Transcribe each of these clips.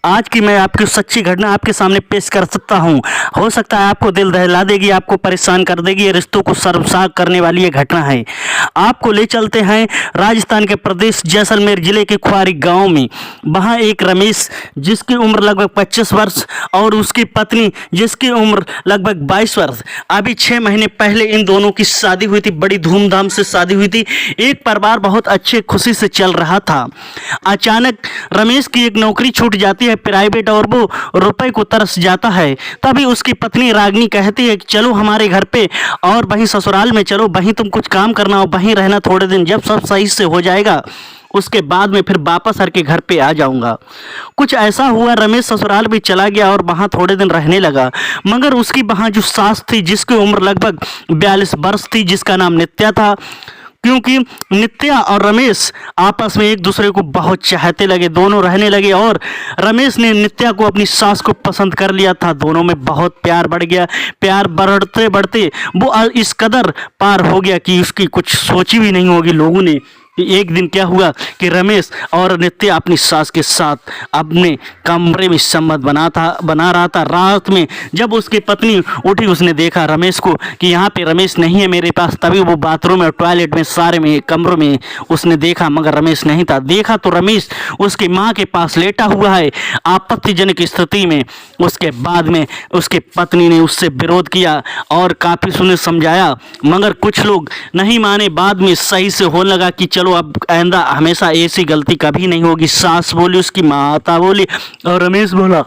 आज की मैं आपकी सच्ची घटना आपके सामने पेश कर सकता हूँ। हो सकता है आपको दिल दहला देगी, आपको परेशान कर देगी, ये रिश्तों को शर्मसार करने वाली ये घटना है। आपको ले चलते हैं राजस्थान के प्रदेश जैसलमेर जिले के खुआरी गांव में। वहाँ एक रमेश जिसकी उम्र लगभग 25 वर्ष और उसकी पत्नी जिसकी उम्र लगभग 22 वर्ष। अभी 6 महीने पहले इन दोनों की शादी हुई थी, बड़ी धूमधाम से शादी हुई थी। एक परिवार बहुत अच्छे खुशी से चल रहा था। अचानक रमेश की एक नौकरी छूट जाती है प्राइवेट और वो रुपए को तरस जाता है। तभी उसकी पत्नी रागिनी कहती है कि चलो हमारे घर पे और वहीं ससुराल में चलो, वहीं तुम कुछ काम करना और वहीं रहना थोड़े दिन, जब सब सही से हो जाएगा उसके बाद में फिर वापस हर के घर पे आ जाऊंगा। कुछ ऐसा हुआ, रमेश ससुराल भी चला गया और वहाँ थोड़े दिन रहने लगा। मगर उसकी वहाँ जो सास थी जिसकी उम्र लगभग 42 वर्ष थी, जिसका नाम नित्या था, क्योंकि नित्या और रमेश आपस में एक दूसरे को बहुत चाहते लगे, दोनों रहने लगे और रमेश ने नित्या को अपनी सास को पसंद कर लिया था। दोनों में बहुत प्यार बढ़ गया। प्यार बढ़ते बढ़ते वो इस कदर पार हो गया कि उसकी कुछ सोची भी नहीं होगी लोगों ने। एक दिन क्या हुआ कि रमेश और नित्या अपनी सास के साथ अपने कमरे में संबंध बना रहा था। रात में जब उसकी पत्नी उठी, उसने देखा रमेश को कि यहाँ पे रमेश नहीं है मेरे पास। तभी वो बाथरूम में, टॉयलेट में, सारे में कमरों में उसने देखा, मगर रमेश नहीं था। देखा तो रमेश उसकी माँ के पास लेटा हुआ है आपत्तिजनक स्थिति में। उसके बाद में उसकी पत्नी ने उससे विरोध किया और काफ़ी सुने समझाया, मगर कुछ लोग नहीं माने। बाद में सही से होने लगा कि चलो अब आइंदा हमेशा ऐसी गलती कभी नहीं होगी। सास बोली, उसकी माता बोली और रमेश बोला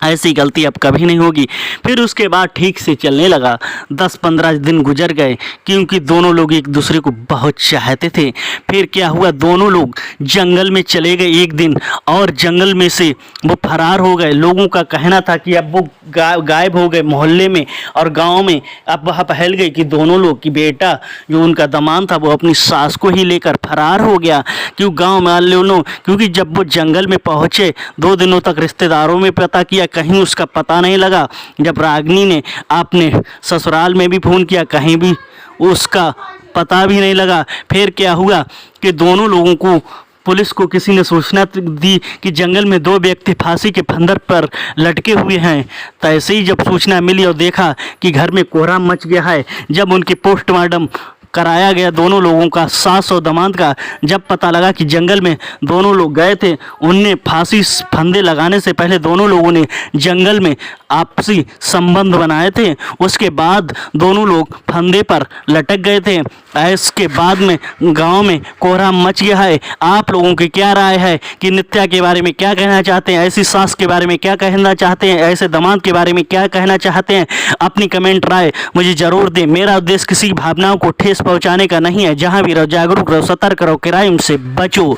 ऐसी गलती अब कभी नहीं होगी। फिर उसके बाद ठीक से चलने लगा। 10-15 दिन गुजर गए क्योंकि दोनों लोग एक दूसरे को बहुत चाहते थे। फिर क्या हुआ, दोनों लोग जंगल में चले गए एक दिन और जंगल में से वो फरार हो गए। लोगों का कहना था कि अब वो गायब हो गए मोहल्ले में और गांव में। अब वह फैल गई कि दोनों लोग की बेटा जो उनका दामाद था वो अपनी सास को ही लेकर फरार हो गया। क्यों गाँव में लोगों, क्योंकि जब वो जंगल में पहुँचे 2 दिनों तक रिश्तेदारों में पता किया, कहीं उसका पता नहीं लगा। जब रागिनी ने अपने ससुराल में भी फ़ोन किया, कहीं भी उसका पता भी नहीं लगा। फिर क्या हुआ कि दोनों लोगों को, पुलिस को किसी ने सूचना दी कि जंगल में 2 व्यक्ति फांसी के फंदर पर लटके हुए हैं। तो ऐसे ही जब सूचना मिली और देखा कि घर में कोहराम मच गया है, जब उनकी पोस्टमार्टम कराया गया दोनों लोगों का, सास और दामाद का, जब पता लगा कि जंगल में दोनों लोग गए थे, उनने फांसी फंदे लगाने से पहले दोनों लोगों ने जंगल में आपसी संबंध बनाए थे। उसके बाद दोनों लोग फंदे पर लटक गए थे। इसके बाद में गांव में कोहराम मच गया है। आप लोगों की क्या राय है कि नित्या के बारे में क्या कहना चाहते हैं, ऐसी सास के बारे में क्या कहना चाहते हैं, ऐसे दामाद के बारे में क्या कहना चाहते हैं? अपनी कमेंट राय मुझे ज़रूर दें। मेरा उद्देश्य किसी भावनाओं को ठेस पहुंचाने का नहीं है। जहां भी रहो जागरूक रहो, सतर्क रहो, क्राइम से बचो।